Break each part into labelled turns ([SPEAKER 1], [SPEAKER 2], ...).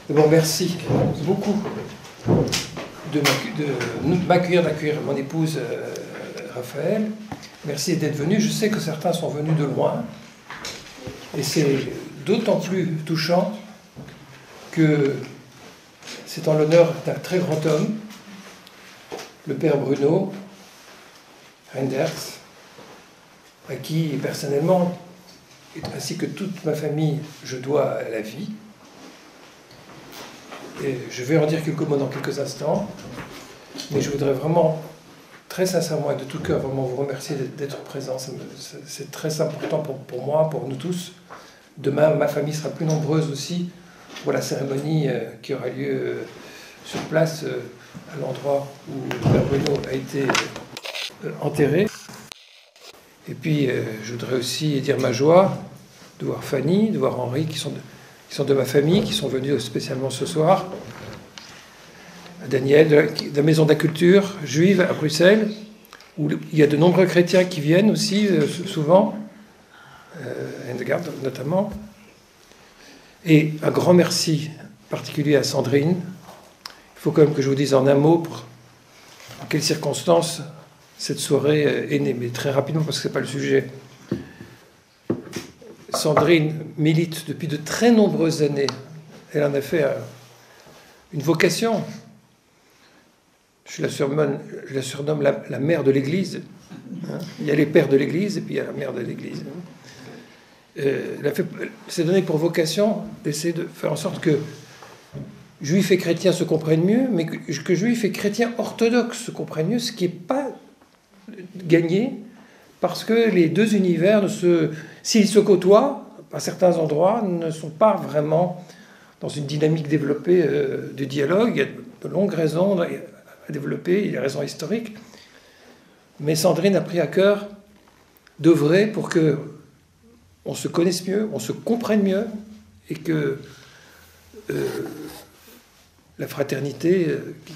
[SPEAKER 1] D'abord, merci beaucoup de m'accueillir, d'accueillir mon épouse Raphaël. Merci d'être venu. Je sais que certains sont venus de loin. Et c'est d'autant plus touchant que c'est en l'honneur d'un très grand homme, le père Bruno Renders, à qui personnellement, ainsi que toute ma famille, je dois la vie. Et je vais en dire quelques mots dans quelques instants, mais je voudrais vraiment, très sincèrement et de tout cœur, vraiment vous remercier d'être présent. C'est très important pour moi, pour nous tous. Demain, ma famille sera plus nombreuse aussi pour la cérémonie qui aura lieu sur place, à l'endroit où le père Bruno a été enterré. Et puis, je voudrais aussi dire ma joie de voir Fanny, de voir Henri, qui sont de ma famille, qui sont venus spécialement ce soir. Daniel, de la Maison de la Culture juive à Bruxelles, où il y a de nombreux chrétiens qui viennent aussi, souvent, Endegard notamment. Et un grand merci particulier à Sandrine. Il faut quand même que je vous dise en un mot en quelles circonstances cette soirée est née, mais très rapidement parce que ce n'est pas le sujet. Sandrine milite depuis de très nombreuses années. Elle en a fait une vocation. Je la surnomme la mère de l'Église. Il y a les pères de l'Église et puis il y a la mère de l'Église. Elle s'est donné pour vocation d'essayer de faire en sorte que juifs et chrétiens se comprennent mieux, mais que juifs et chrétiens orthodoxes se comprennent mieux, ce qui n'est pas gagné, parce que les deux univers, s'ils se côtoient, à certains endroits, ne sont pas vraiment dans une dynamique développée de dialogue. Il y a de longues raisons à développer, il y a des raisons historiques. Mais Sandrine a pris à cœur d'œuvrer pour que on se connaisse mieux, on se comprenne mieux, et que la fraternité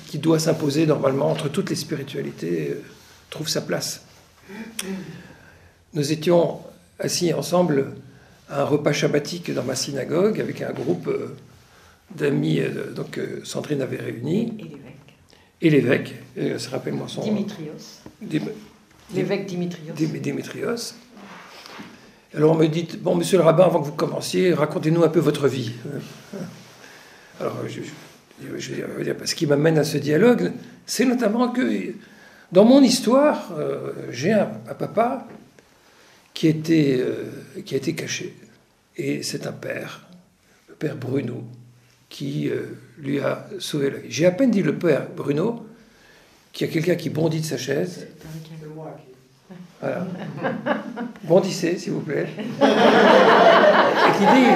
[SPEAKER 1] qui doit s'imposer normalement entre toutes les spiritualités trouve sa place. Nous étions assis ensemble à un repas shabbatique dans ma synagogue avec un groupe d'amis Sandrine avait réuni. Et l'évêque. Rappelle-moi son nom.
[SPEAKER 2] Dimitrios. L'évêque Dimitrios.
[SPEAKER 1] Dimitrios. Alors on me dit, bon, monsieur le rabbin, avant que vous commenciez, racontez-nous un peu votre vie. Alors, je veux dire, ce qui m'amène à ce dialogue, c'est notamment que dans mon histoire, j'ai un papa qui a été caché. Et c'est un père, le père Bruno, qui lui a sauvé la vie. J'ai à peine dit le père Bruno, qu'il y a quelqu'un qui bondit de sa chaise. Voilà. Bondissez, s'il vous plaît. Et qui dit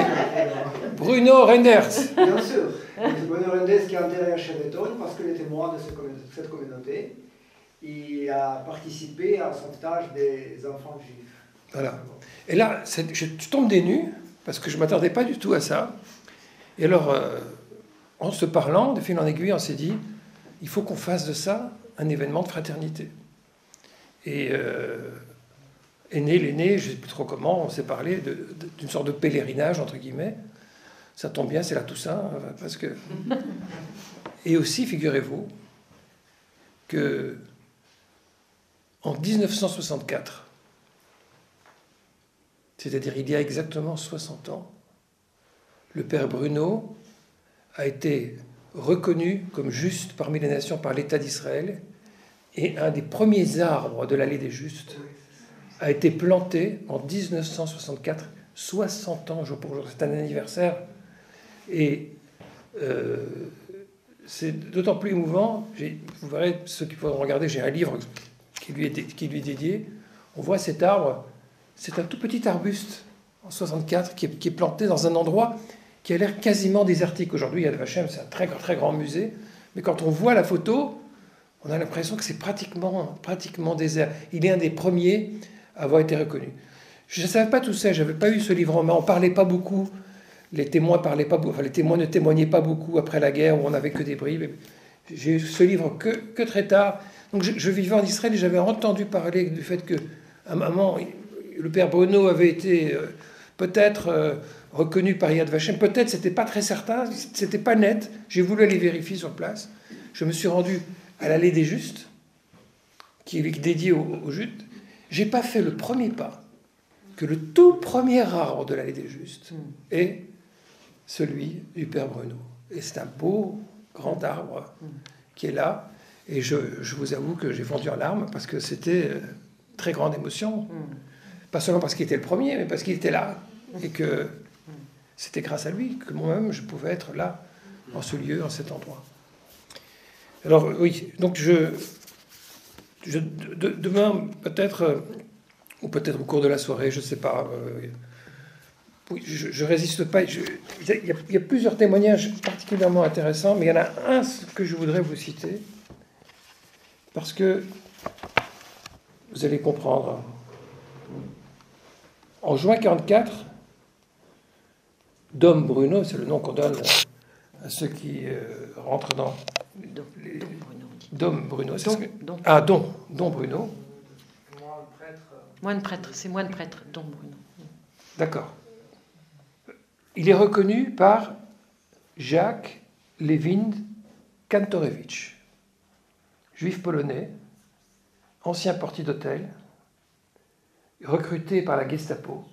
[SPEAKER 1] Bruno Renders.
[SPEAKER 3] Bien sûr. C'est Bruno Renders qui est enterré à Cheveton parce qu'il était témoin de cette communauté. Il a participé à sauvetage des enfants juifs.
[SPEAKER 1] Voilà. Et là, je tombe des nues, parce que je ne m'attendais pas du tout à ça. Et alors, en se parlant, de fil en aiguille, on s'est dit, il faut qu'on fasse de ça un événement de fraternité. Et l'aîné, je ne sais plus trop comment, on s'est parlé d'une sorte de pèlerinage, entre guillemets. Ça tombe bien, c'est la Toussaint, parce que... Et aussi, figurez-vous, que en 1964, c'est-à-dire il y a exactement 60 ans, le père Bruno a été reconnu comme juste parmi les nations par l'État d'Israël, et un des premiers arbres de l'allée des justes a été planté en 1964, 60 ans jour pour jour. C'est un anniversaire. Et c'est d'autant plus émouvant. Vous verrez, ceux qui pourront regarder, j'ai un livre qui lui est dédié. On voit cet arbre. C'est un tout petit arbuste en 64 qui est planté dans un endroit qui a l'air quasiment désertique. Aujourd'hui, Yad Vashem, c'est un très, très grand musée. Mais quand on voit la photo, on a l'impression que c'est pratiquement désert. Il est un des premiers à avoir été reconnu. Je ne savais pas tout ça, je n'avais pas eu ce livre en main. On ne parlait pas beaucoup. Les témoins ne témoignaient pas beaucoup après la guerre, où on n'avait que des bribes. J'ai eu ce livre que très tard. Donc je vivais en Israël et j'avais entendu parler du fait qu'à un moment, le père Bruno avait été peut-être reconnu par Yad Vashem, peut-être c'était pas très certain, c'était pas net. J'ai voulu aller vérifier sur place. Je me suis rendu à l'allée des Justes, qui est dédiée aux Justes. J'ai pas fait le premier pas, que le tout premier arbre de l'allée des Justes est celui du Père Bruno. Et c'est un beau grand arbre qui est là. Et je vous avoue que j'ai fondu en larmes parce que c'était très grande émotion. Pas seulement parce qu'il était le premier, mais parce qu'il était là. Et que c'était grâce à lui que moi-même je pouvais être là, en ce lieu, en cet endroit. Alors oui, donc demain, peut-être, ou peut-être au cours de la soirée, je ne sais pas. Oui, je ne résiste pas. Il y a plusieurs témoignages particulièrement intéressants, mais il y en a un que je voudrais vous citer, parce que vous allez comprendre. En juin 1944, Dom Bruno, c'est le nom qu'on donne à ceux qui rentrent dans... Dom Bruno. Dom Bruno.
[SPEAKER 2] Moine prêtre, c'est moine prêtre, Dom Bruno.
[SPEAKER 1] D'accord. Il est reconnu par Jacques Lewin Kantorowicz, juif polonais, ancien portier d'hôtel, recruté par la Gestapo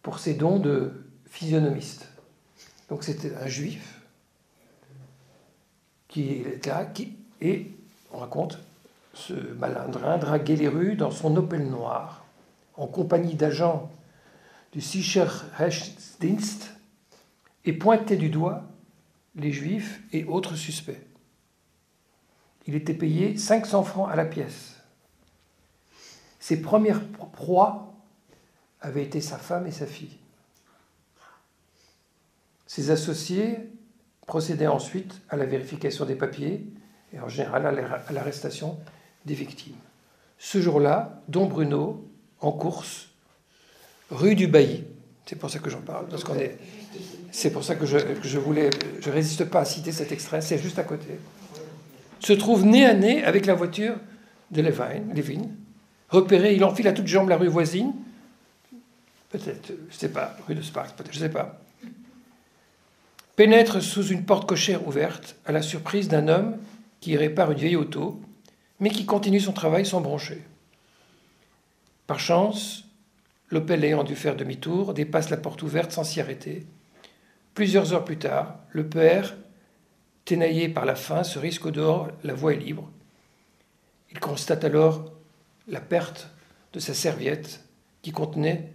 [SPEAKER 1] pour ses dons de physionomiste. Donc c'était un juif qui est là, et on raconte, ce malandrin draguait les rues dans son Opel noir, en compagnie d'agents du Sicherheitsdienst, et pointait du doigt les juifs et autres suspects. Il était payé 500 francs à la pièce. Ses premières proies avaient été sa femme et sa fille. Ses associés procédaient ensuite à la vérification des papiers et en général à l'arrestation des victimes. Ce jour-là, Dom Bruno, en course, rue du Bailly, c'est pour ça que j'en parle, parce qu'on est... C'est pour ça que je voulais... Je ne résiste pas à citer cet extrait, c'est juste à côté. Se trouve nez à nez avec la voiture de Levin. Repéré, il enfile à toutes jambes la rue voisine, peut-être, je ne sais pas, rue de Sparks, peut-être, je ne sais pas. Pénètre sous une porte cochère ouverte, à la surprise d'un homme qui répare une vieille auto, mais qui continue son travail sans broncher. Par chance, l'Opel ayant dû faire demi-tour, dépasse la porte ouverte sans s'y arrêter. Plusieurs heures plus tard, le père, ténaillé par la faim, se risque au dehors, la voie est libre. Il constate alors la perte de sa serviette qui contenait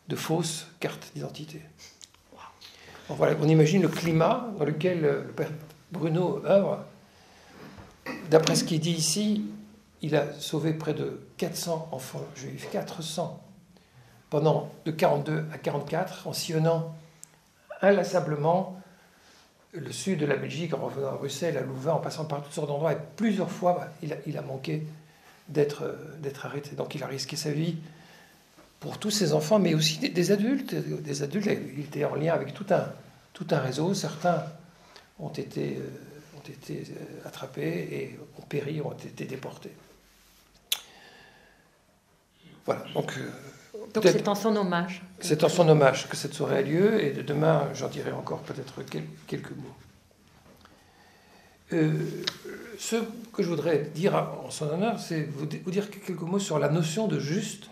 [SPEAKER 1] de fausses cartes d'identité. Bon, voilà, on imagine le climat dans lequel le père Bruno œuvre. D'après ce qu'il dit ici, il a sauvé près de 400 enfants juifs, 400, pendant de 1942 à 1944, en sillonnant inlassablement le sud de la Belgique, en revenant à Bruxelles, à Louvain, en passant par toutes sortes d'endroits. Et plusieurs fois, il a manqué d'être arrêté. Donc il a risqué sa vie pour tous ses enfants, mais aussi des adultes. Des adultes, il était en lien avec tout un réseau. Certains ont été attrapés et ont péri, ont été déportés. Voilà, donc
[SPEAKER 2] c'est en son hommage.
[SPEAKER 1] C'est en son hommage que cette soirée a lieu, et demain, j'en dirai encore peut-être quelques mots. Ce que je voudrais dire en son honneur, c'est vous dire quelques mots sur la notion de juste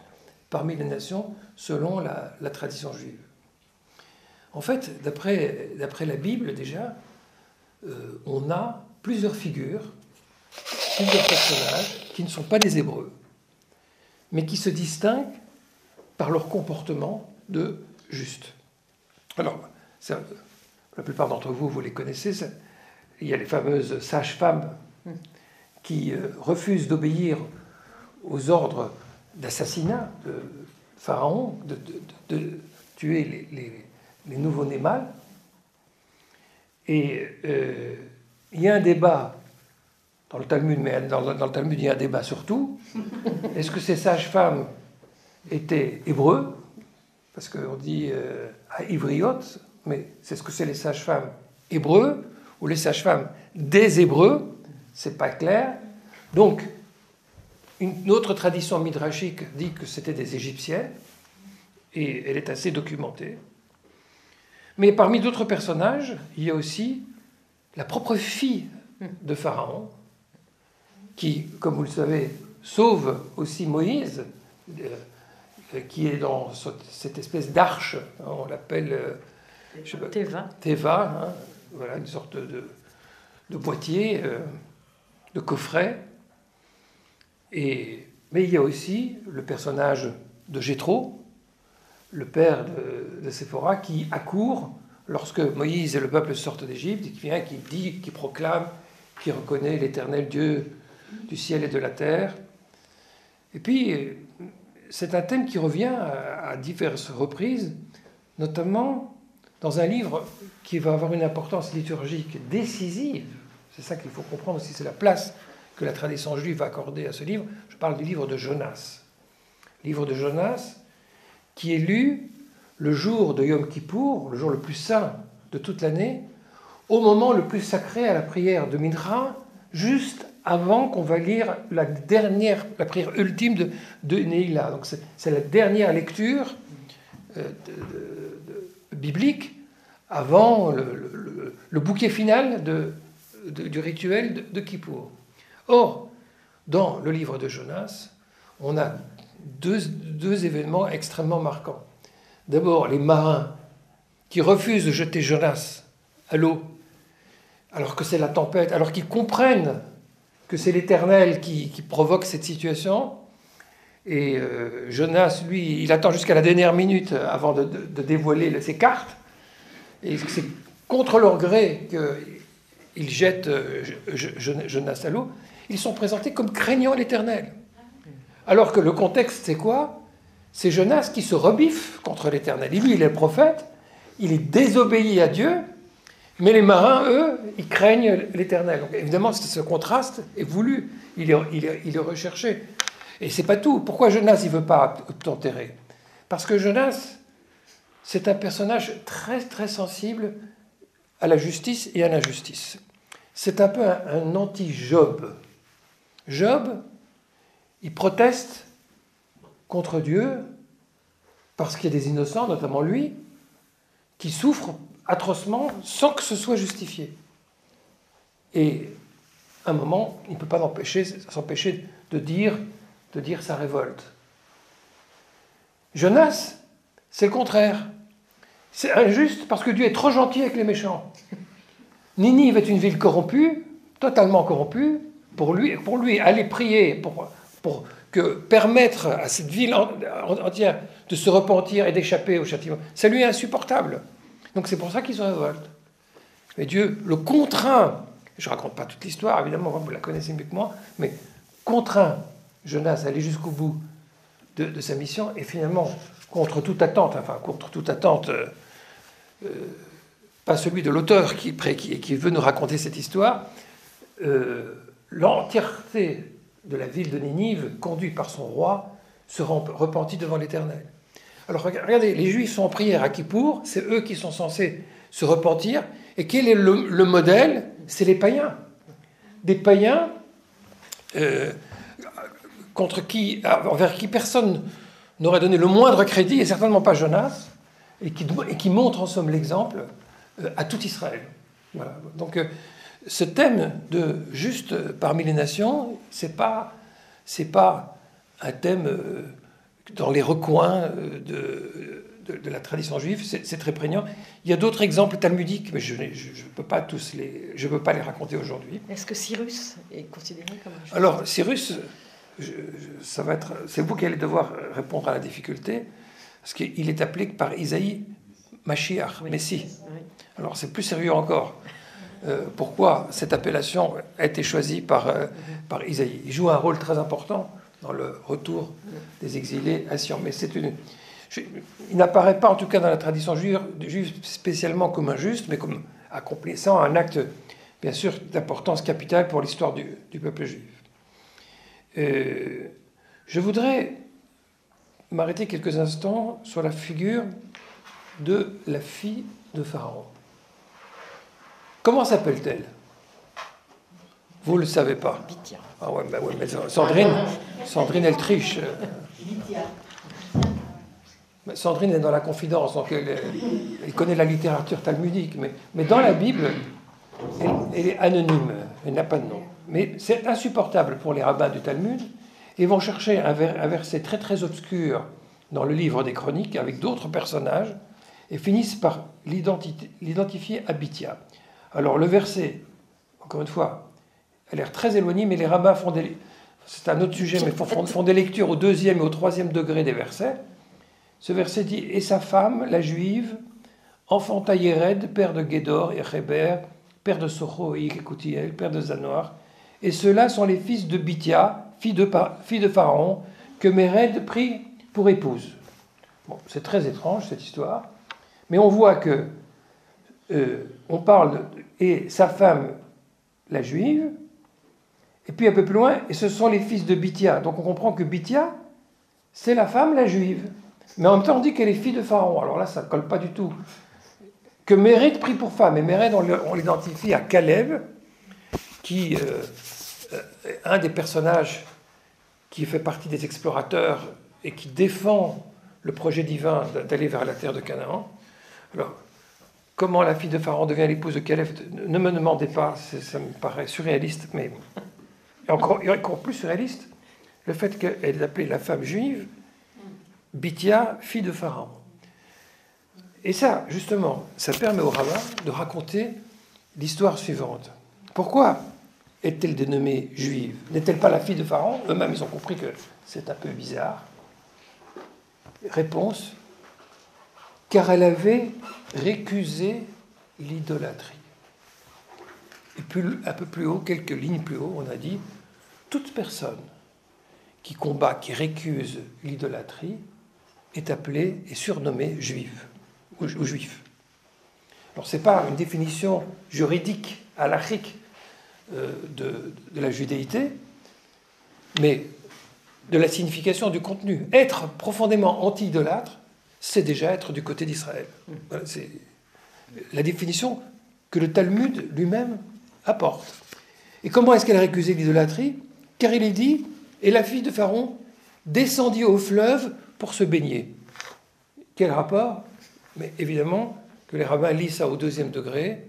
[SPEAKER 1] parmi les nations selon la tradition juive. En fait, d'après la Bible déjà, on a plusieurs figures, plusieurs personnages qui ne sont pas des Hébreux, mais qui se distinguent par leur comportement de juste. Alors, la plupart d'entre vous, vous les connaissez, il y a les fameuses sages-femmes qui refusent d'obéir aux ordres d'assassinat de Pharaon, de tuer les nouveau-nés mâles. Et il y a un débat dans le Talmud, mais dans le Talmud, il y a un débat sur tout. Est-ce que ces sages-femmes étaient hébreux? Parce qu'on dit ivriotes, mais c'est ce que c'est les sages-femmes hébreux ou les sages-femmes des Hébreux, c'est pas clair. Donc, une autre tradition midrashique dit que c'était des Égyptiennes, et elle est assez documentée. Mais parmi d'autres personnages, il y a aussi la propre fille de Pharaon, qui, comme vous le savez, sauve aussi Moïse, qui est dans cette espèce d'arche, hein, on l'appelle Teva, hein, voilà, une sorte de boîtier, de coffret. Mais il y a aussi le personnage de Jéthro, le père de Séphora, qui accourt lorsque Moïse et le peuple sortent d'Égypte, et qui vient, qui dit, qui proclame, qui reconnaît l'Éternel Dieu du ciel et de la terre. Et puis, c'est un thème qui revient à diverses reprises, notamment dans un livre qui va avoir une importance liturgique décisive. C'est ça qu'il faut comprendre aussi, c'est la place que la tradition juive va accorder à ce livre. Je parle du livre de Jonas. Livre de Jonas, qui est lu le jour de Yom Kippour, le jour le plus saint de toute l'année, au moment le plus sacré à la prière de Mincha, juste avant qu'on va lire la prière ultime de Neila. Donc c'est la dernière lecture biblique avant le bouquet final du rituel de Kippour. Or, dans le livre de Jonas, on a deux événements extrêmement marquants. D'abord, les marins qui refusent de jeter Jonas à l'eau, alors que c'est la tempête, alors qu'ils comprennent que c'est l'Éternel qui provoque cette situation. Et Jonas, lui, il attend jusqu'à la dernière minute avant de dévoiler ses cartes. Et c'est contre leur gré qu'ils jettent Jonas à l'eau. Ils sont présentés comme craignant l'Éternel. Alors que le contexte, c'est quoi? C'est Jonas qui se rebiffe contre l'Éternel. Lui, il est le prophète, il est désobéi à Dieu, mais les marins, eux, ils craignent l'Éternel. Donc évidemment, ce contraste est voulu, il est recherché. Et c'est pas tout. Pourquoi Jonas, il ne veut pas t'enterrer? Parce que Jonas, c'est un personnage très, très sensible à la justice et à l'injustice. C'est un peu un anti-Job. Job, il proteste contre Dieu parce qu'il y a des innocents, notamment lui, qui souffrent atrocement sans que ce soit justifié. Et à un moment, il ne peut pas s'empêcher de dire sa révolte. Jonas, c'est le contraire. C'est injuste parce que Dieu est trop gentil avec les méchants. Ninive est une ville corrompue, totalement corrompue. Pour lui aller prier, pour permettre à cette ville entière de se repentir et d'échapper au châtiment, ça lui est insupportable. Donc c'est pour ça qu'il se révolte. Mais Dieu le contraint, je ne raconte pas toute l'histoire, évidemment, vous la connaissez mieux que moi, mais contraint Jonas à aller jusqu'au bout de sa mission, et finalement, contre toute attente, pas celui de l'auteur qui veut nous raconter cette histoire, l'entièreté de la ville de Ninive, conduite par son roi, se repentit devant l'Éternel. Alors regardez, les Juifs sont en prière à Kippour, c'est eux qui sont censés se repentir, et quel est le modèle? C'est les païens. Des païens envers qui personne n'aurait donné le moindre crédit, et certainement pas Jonas, et qui montre en somme l'exemple à tout Israël. Voilà. Donc ce thème de juste parmi les nations, c'est pas un thème dans les recoins de la tradition juive, c'est très prégnant. Il y a d'autres exemples talmudiques, mais je ne peux pas les raconter aujourd'hui.
[SPEAKER 2] Est-ce que Cyrus est considéré comme un juif?
[SPEAKER 1] Alors Cyrus, c'est vous qui allez devoir répondre à la difficulté, parce qu'il est appelé par Isaïe Mashiach, oui, Messie. Oui. Alors c'est plus sérieux encore. Pourquoi cette appellation a été choisie par Isaïe? Il joue un rôle très important dans le retour des exilés à Sion. Mais il n'apparaît pas, en tout cas dans la tradition juive spécialement comme injuste, mais comme accomplissant un acte, bien sûr, d'importance capitale pour l'histoire du peuple juif. Je voudrais m'arrêter quelques instants sur la figure de la fille de Pharaon. Comment s'appelle-t-elle? Vous ne le savez pas.
[SPEAKER 2] Bithia.
[SPEAKER 1] Ah ouais, mais Sandrine, elle triche.
[SPEAKER 4] Bithia.
[SPEAKER 1] Sandrine est dans la confidence, donc elle connaît la littérature talmudique, mais dans la Bible, elle est anonyme, elle n'a pas de nom. Mais c'est insupportable pour les rabbins du Talmud. Ils vont chercher un verset très très obscur dans le livre des Chroniques avec d'autres personnages et finissent par l'identifier à Bithia. Alors le verset, encore une fois, a l'air très éloigné, mais les rabbins font des... C'est un autre sujet, mais font des lectures au 2e et au 3e degré des versets. Ce verset dit « Et sa femme, la juive, enfanta Yered, père de Gédor et Héber, père de Socho et Yekutiel, père de Zanoar. Et ceux-là sont les fils de Bithia, fille de Pharaon, que Méred prit pour épouse. » Bon, c'est très étrange cette histoire, mais on voit que on parle et sa femme, la juive, et puis un peu plus loin, et ce sont les fils de Bithia. Donc on comprend que Bithia, c'est la femme, la juive. Mais en même temps, on dit qu'elle est fille de Pharaon. Alors là, ça ne colle pas du tout. Que Méred prit pour femme. Et Méred, on l'identifie à Caleb, qui est un des personnages qui fait partie des explorateurs et qui défend le projet divin d'aller vers la terre de Canaan. Alors, comment la fille de Pharaon devient l'épouse de Caleb, ne me demandez pas, ça me paraît surréaliste, mais encore plus surréaliste, le fait qu'elle est appelée la femme juive, Bithia, fille de Pharaon. Et ça, justement, ça permet aux rabbins de raconter l'histoire suivante. Pourquoi est-elle dénommée juive? N'est-elle pas la fille de Pharaon? Eux-mêmes, ils ont compris que c'est un peu bizarre. Réponse, car elle avait récusé l'idolâtrie. Et puis, un peu plus haut, quelques lignes plus haut, on a dit, toute personne qui combat, qui récuse l'idolâtrie, est appelée et surnommée juive ou juif. Alors, ce n'est pas une définition juridique, halachique de la judéité, mais de la signification du contenu. Être profondément anti-idolâtre, c'est déjà être du côté d'Israël. Voilà, c'est la définition que le Talmud lui-même apporte. Et comment est-ce qu'elle a récusé l'idolâtrie? Car il est dit, et la fille de Pharaon descendit au fleuve pour se baigner. Quel rapport? Mais évidemment que les rabbins lisent ça au 2e degré,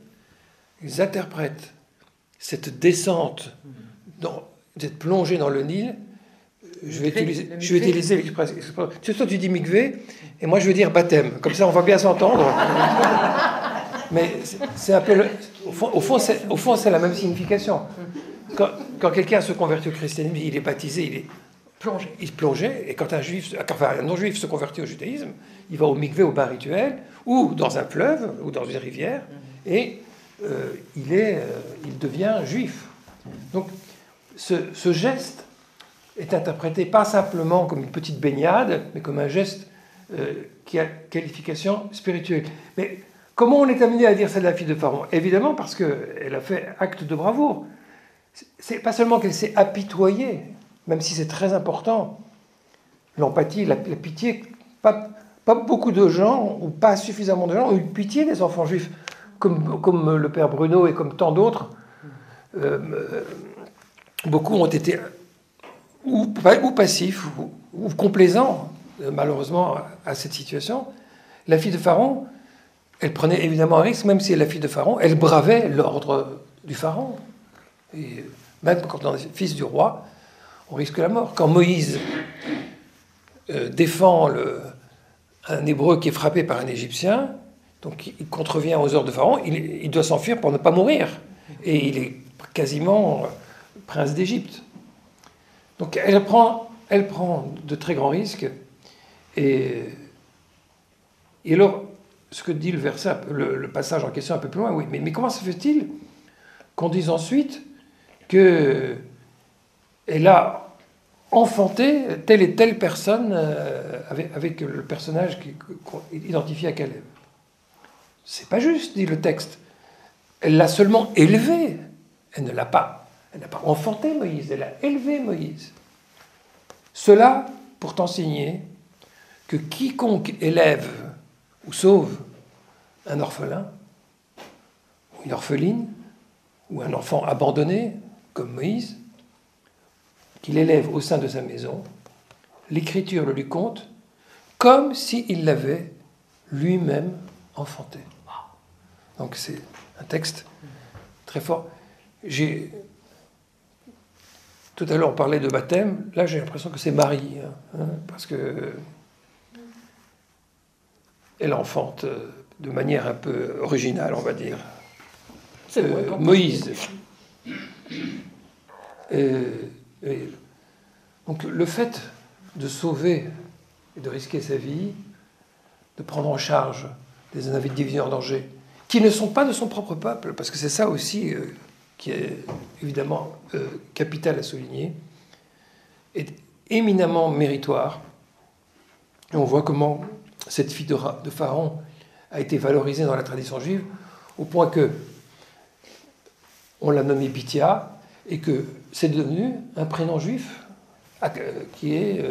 [SPEAKER 1] ils interprètent cette descente, cette plongée dans le Nil. Je vais utiliser l'expression. Toi, tu dis mikvé, et moi, je veux dire baptême. Comme ça, on va bien s'entendre. Mais c'est un peu... Au fond, c'est la même signification. Quand quelqu'un se convertit au christianisme, il est baptisé, il est plongé. Il se plongeait, et quand un non-juif se convertit au judaïsme, il va au mikvé, au bain rituel, ou dans un fleuve, ou dans une rivière, et il devient juif. Donc, ce geste est interprété pas simplement comme une petite baignade, mais comme un geste qui a qualification spirituelle. Mais comment on est amené à dire c'est de la fille de Pharaon? Évidemment parce qu'elle a fait acte de bravoure. C'est pas seulement qu'elle s'est apitoyée, même si c'est très important, l'empathie, la pitié. Pas beaucoup de gens, ou pas suffisamment de gens, ont eu pitié des enfants juifs, comme le père Bruno et comme tant d'autres. Beaucoup ont été ou passifs ou complaisants, malheureusement, à cette situation. La fille de Pharaon, elle prenait évidemment un risque, même si elle est la fille de Pharaon, elle bravait l'ordre du Pharaon. Et même quand on est fils du roi, on risque la mort. Quand Moïse défend un Hébreu qui est frappé par un Égyptien, donc il contrevient aux ordres de Pharaon, il doit s'enfuir pour ne pas mourir. Et il est quasiment prince d'Égypte. Donc elle prend de très grands risques. Et alors, ce que dit le verset, le passage en question un peu plus loin, oui, mais comment se fait-il qu'on dise ensuite qu'elle a enfanté telle et telle personne avec le personnage qu'on identifie à Caleb? C'est pas juste, dit le texte. Elle l'a seulement élevé. Elle n'a pas enfanté Moïse, elle a élevé Moïse. Cela pour t'enseigner que quiconque élève ou sauve un orphelin, ou une orpheline, ou un enfant abandonné, comme Moïse, qu'il élève au sein de sa maison, l'Écriture le lui compte comme s'il l'avait lui-même enfanté. Donc c'est un texte très fort. Tout à l'heure on parlait de baptême, là j'ai l'impression que c'est Marie, parce que elle enfante de manière un peu originale, on va dire. Moïse. Donc le fait de sauver et de risquer sa vie, de prendre en charge des individus en danger, qui ne sont pas de son propre peuple, parce que c'est ça aussi qui est évidemment capital à souligner, est éminemment méritoire. Et on voit comment cette fille de Pharaon a été valorisée dans la tradition juive, au point que on l'a nommée Bithia, et que c'est devenu un prénom juif qui est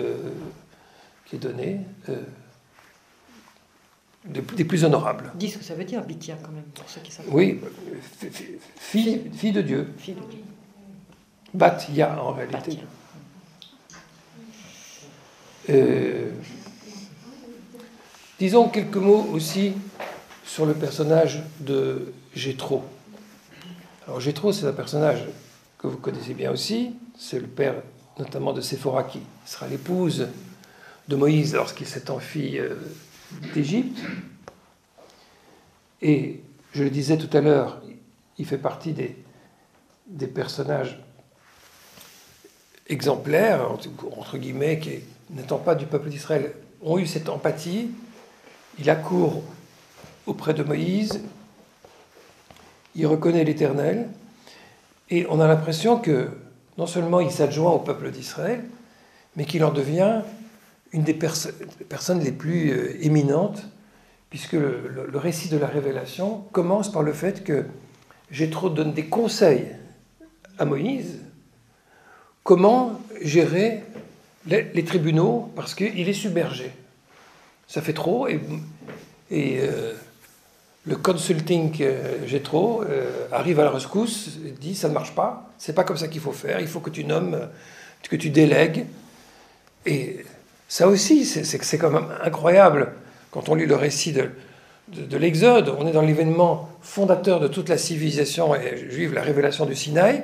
[SPEAKER 1] donné des plus honorables.
[SPEAKER 2] Dis ce que ça veut dire, Bithia, quand même, pour ceux qui savent.
[SPEAKER 1] Oui, fille de Dieu.
[SPEAKER 2] Fille de Dieu.
[SPEAKER 1] Bathia, en réalité. Disons quelques mots aussi sur le personnage de Jéthro. Alors Jéthro, c'est un personnage que vous connaissez bien aussi. C'est le père notamment de Séphora, qui sera l'épouse de Moïse lorsqu'il s'est enfui d'Égypte. Et je le disais tout à l'heure, il fait partie des personnages exemplaires, entre guillemets, qui, n'étant pas du peuple d'Israël, ont eu cette empathie. Il accourt auprès de Moïse, il reconnaît l'Éternel, et on a l'impression que non seulement il s'adjoint au peuple d'Israël, mais qu'il en devient une des personnes les plus éminentes, puisque le récit de la révélation commence par le fait que Jéthro donne des conseils à Moïse comment gérer les tribunaux, parce qu'il est submergé. Ça fait trop, et le consulting Jéthro arrive à la rescousse, et dit ça ne marche pas, c'est pas comme ça qu'il faut faire, il faut que tu nommes, que tu délègues. Et ça aussi, c'est quand même incroyable. Quand on lit le récit de l'Exode, on est dans l'événement fondateur de toute la civilisation juive, la révélation du Sinaï,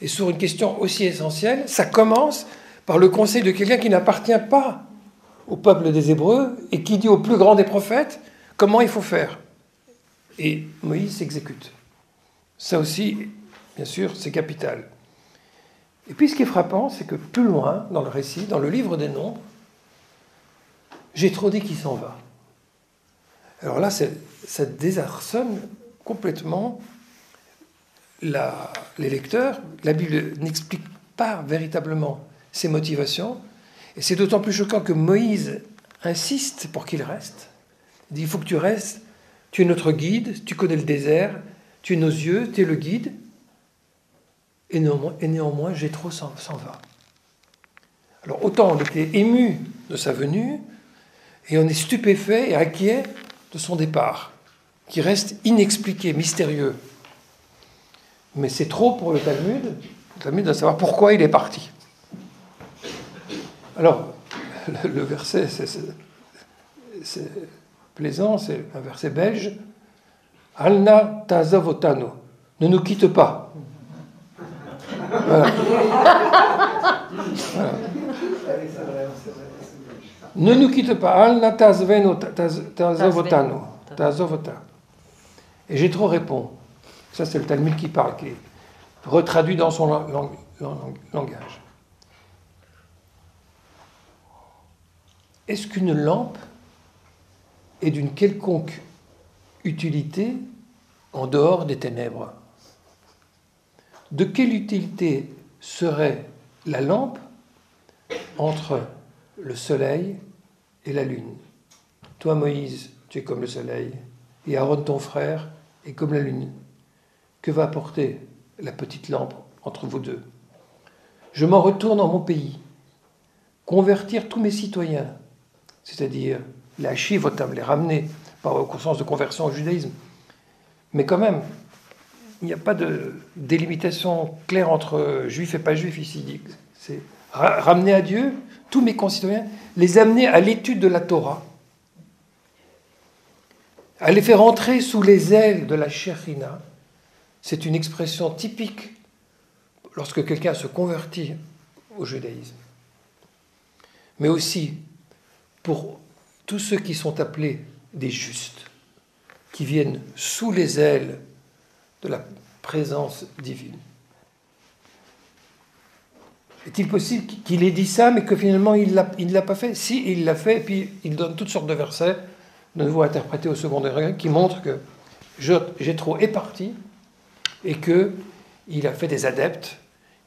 [SPEAKER 1] et sur une question aussi essentielle, ça commence par le conseil de quelqu'un qui n'appartient pas au peuple des Hébreux et qui dit au plus grand des prophètes comment il faut faire. Et Moïse s'exécute. Ça aussi, bien sûr, c'est capital. Et puis ce qui est frappant, c'est que plus loin dans le récit, dans le livre des Nombres, Jéthro dit qu'il s'en va. Alors là, ça désarçonne complètement les lecteurs. La Bible n'explique pas véritablement ses motivations. Et c'est d'autant plus choquant que Moïse insiste pour qu'il reste. Il dit, il faut que tu restes, tu es notre guide, tu connais le désert, tu es nos yeux, tu es le guide. Et néanmoins, Jéthro s'en va. Alors autant on était ému de sa venue, et on est stupéfait et inquiet de son départ, qui reste inexpliqué, mystérieux. Mais c'est trop pour le Talmud. Le Talmud doit savoir pourquoi il est parti. Alors, le verset, c'est plaisant, c'est un verset belge. Alna ta'azavotanu, ne nous quitte pas. Voilà. Voilà. Ne nous quitte pas. Alna ta'azavotanu. Et Jéthro répond. Ça, c'est le Talmud qui parle, qui est retraduit dans son langage. Est-ce qu'une lampe est d'une quelconque utilité en dehors des ténèbres? De quelle utilité serait la lampe entre le soleil et la lune? Toi, Moïse, tu es comme le soleil, et Aaron, ton frère, est comme la lune. Que va apporter la petite lampe entre vous deux? Je m'en retourne en mon pays, convertir tous mes citoyens, c'est-à-dire les Hachivotam, les ramener, pas au sens de conversion au judaïsme. Mais quand même, il n'y a pas de délimitation claire entre juifs et pas juifs ici. C'est ramener à Dieu tous mes concitoyens, les amener à l'étude de la Torah, à les faire entrer sous les ailes de la Shekhinah. C'est une expression typique lorsque quelqu'un se convertit au judaïsme. Mais aussi pour tous ceux qui sont appelés des justes, qui viennent sous les ailes de la présence divine. Est-il possible qu'il ait dit ça, mais que finalement il ne l'a pas fait? Si, il l'a fait, et puis il donne toutes sortes de versets, de nouveau interprétés au second degré, qui montrent que Jéthro est parti, et qu'il a fait des adeptes,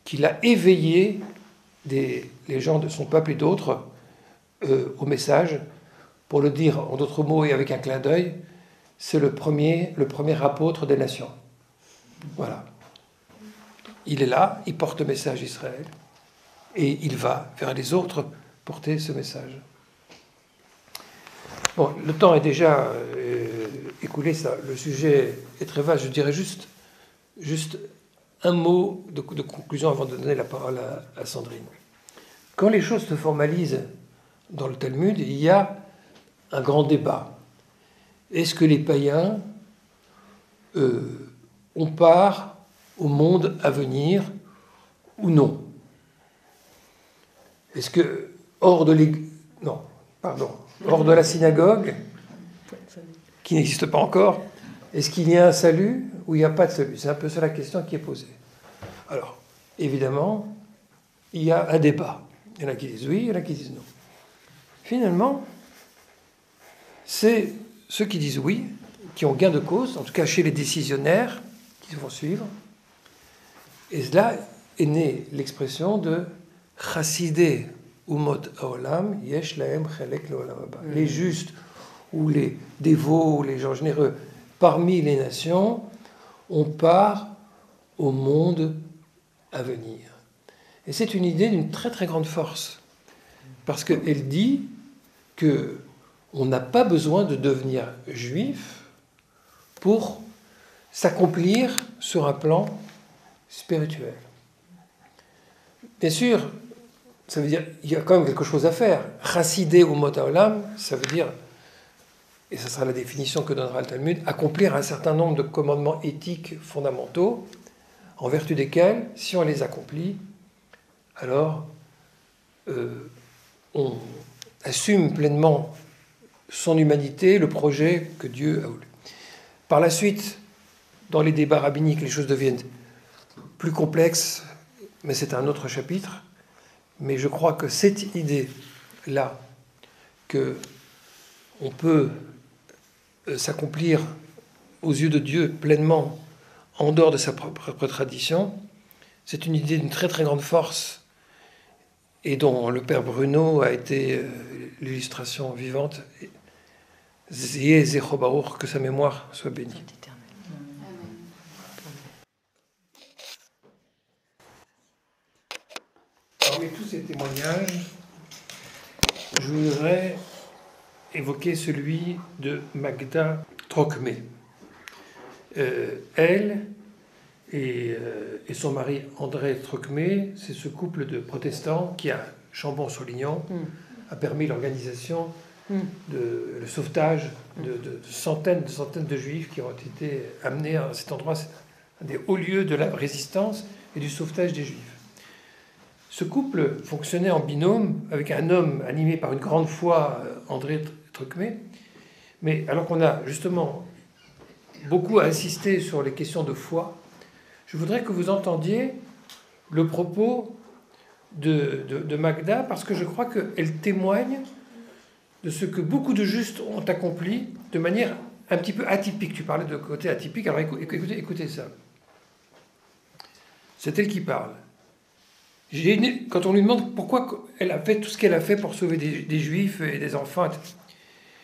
[SPEAKER 1] qu'il a éveillé les gens de son peuple et d'autres au message. Pour le dire en d'autres mots et avec un clin d'œil, c'est le premier apôtre des nations. Voilà. Il est là, il porte le message d'Israël, et il va vers les autres porter ce message. Bon, le temps est déjà écoulé, ça. Le sujet est très vaste. Je dirais juste un mot de conclusion avant de donner la parole à Sandrine. Quand les choses se formalisent dans le Talmud, il y a un grand débat. Est-ce que les païens ont part au monde à venir ou non? Est-ce que hors de la synagogue, qui n'existe pas encore, est-ce qu'il y a un salut ou il n'y a pas de salut? C'est un peu ça la question qui est posée. Alors, évidemment, il y a un débat. Il y en a qui disent oui, il y en a qui disent non. Finalement, c'est ceux qui disent oui, qui ont gain de cause, en tout cas chez les décisionnaires qui vont suivre. Et là est née l'expression de Chassidé umot haolam yesh lahem chelek leolam haba. Les justes ou les dévots ou les gens généreux parmi les nations, on part au monde à venir. Et c'est une idée d'une très très grande force, parce qu'elle dit que on n'a pas besoin de devenir juif pour s'accomplir sur un plan spirituel. Bien sûr, ça veut dire qu'il y a quand même quelque chose à faire. Chassidé ou mot haolam, ça veut dire, et ce sera la définition que donnera le Talmud, accomplir un certain nombre de commandements éthiques fondamentaux, en vertu desquels, si on les accomplit, alors on assume pleinement son humanité, le projet que Dieu a voulu. Par la suite, dans les débats rabbiniques, les choses deviennent plus complexes, mais c'est un autre chapitre. Mais je crois que cette idée-là, qu'on peut s'accomplir aux yeux de Dieu pleinement en dehors de sa propre tradition, c'est une idée d'une très très grande force et dont le père Bruno a été l'illustration vivante. Zéé Zecho Baruch, que sa mémoire soit bénie. Parmi tous ces témoignages, je voudrais évoquer celui de Magda Trokmé. Elle et son mari André Trokmé, c'est ce couple de protestants qui, à Chambon-sur-Lignon, a permis l'organisation, le sauvetage de centaines de juifs qui ont été amenés à cet endroit. C'est un des hauts lieux de la résistance et du sauvetage des juifs. Ce couple fonctionnait en binôme avec un homme animé par une grande foi, André Trokmé. Mais alors qu'on a justement beaucoup insisté sur les questions de foi, je voudrais que vous entendiez le propos de Magda, parce que je crois qu'elle témoigne de ce que beaucoup de justes ont accompli de manière un petit peu atypique. Tu parlais de côté atypique, alors écoutez ça. C'est elle qui parle. Quand on lui demande pourquoi elle a fait tout ce qu'elle a fait pour sauver des juifs et des enfants,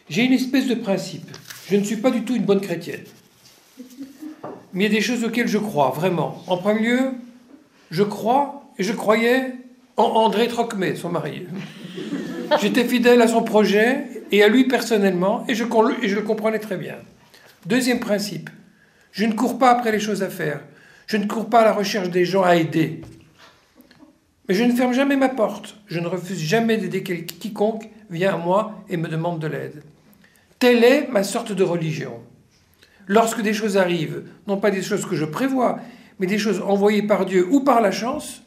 [SPEAKER 1] j'ai une espèce de principe. Je ne suis pas du tout une bonne chrétienne. Mais il y a des choses auxquelles je crois, vraiment. En premier lieu, je crois et je croyais en André Trokmé, son mari. J'étais fidèle à son projet et à lui personnellement, et je le comprenais très bien. Deuxième principe, je ne cours pas après les choses à faire. Je ne cours pas à la recherche des gens à aider. Mais je ne ferme jamais ma porte. Je ne refuse jamais d'aider quiconque vient à moi et me demande de l'aide. Telle est ma sorte de religion. Lorsque des choses arrivent, non pas des choses que je prévois, mais des choses envoyées par Dieu ou par la chance,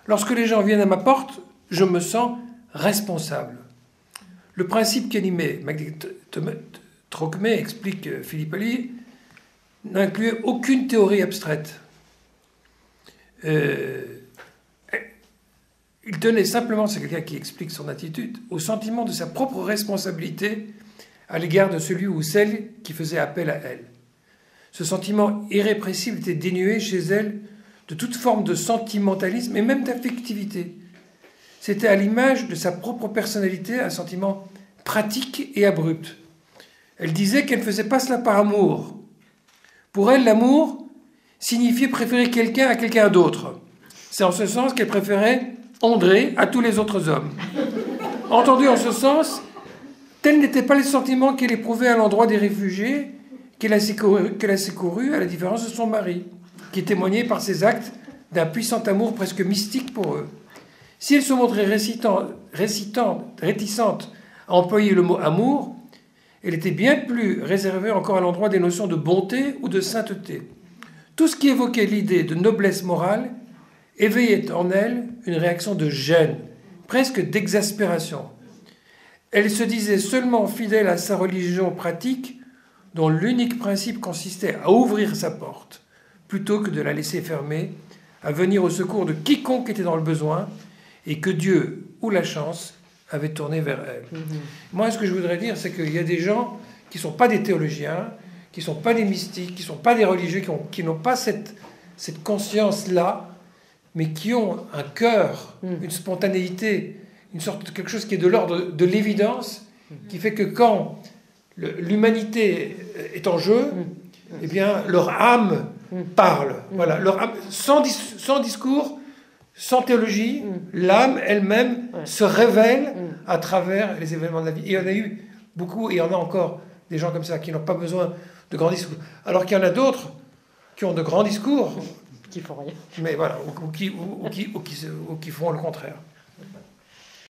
[SPEAKER 1] lorsque les gens viennent à ma porte, je me sens responsable. Le principe qui animait Trocmé, explique Philippe Allier, n'incluait aucune théorie abstraite. Il tenait simplement, c'est quelqu'un qui explique son attitude, au sentiment de sa propre responsabilité à l'égard de celui ou celle qui faisait appel à elle. Ce sentiment irrépressible était dénué chez elle de toute forme de sentimentalisme et même d'affectivité. C'était à l'image de sa propre personnalité un sentiment pratique et abrupt. Elle disait qu'elle ne faisait pas cela par amour. Pour elle, l'amour signifiait préférer quelqu'un à quelqu'un d'autre. C'est en ce sens qu'elle préférait André à tous les autres hommes. Entendu en ce sens, tels n'étaient pas les sentiments qu'elle éprouvait à l'endroit des réfugiés qu'elle a secourus, à la différence de son mari, qui témoignait par ses actes d'un puissant amour presque mystique pour eux. Si elle se montrait réticente à employer le mot amour, elle était bien plus réservée encore à l'endroit des notions de bonté ou de sainteté. Tout ce qui évoquait l'idée de noblesse morale éveillait en elle une réaction de gêne, presque d'exaspération. Elle se disait seulement fidèle à sa religion pratique, dont l'unique principe consistait à ouvrir sa porte, plutôt que de la laisser fermer, à venir au secours de quiconque était dans le besoin, et que Dieu ou la chance avait tourné vers elle. Moi, ce que je voudrais dire, c'est qu'il y a des gens qui ne sont pas des théologiens, qui ne sont pas des mystiques, qui ne sont pas des religieux, qui n'ont pas cette conscience-là, mais qui ont un cœur, une spontanéité, une sorte de quelque chose qui est de l'ordre de l'évidence, qui fait que quand l'humanité est en jeu, eh bien, leur âme parle. Voilà, leur âme, sans discours, sans théologie, l'âme elle-même se révèle à travers les événements de la vie. Et il y en a eu beaucoup, et il y en a encore des gens comme ça qui n'ont pas besoin de grands discours. Alors qu'il y en a d'autres qui ont de grands discours,
[SPEAKER 2] qui font rien.
[SPEAKER 1] mais voilà, ou qui font le contraire.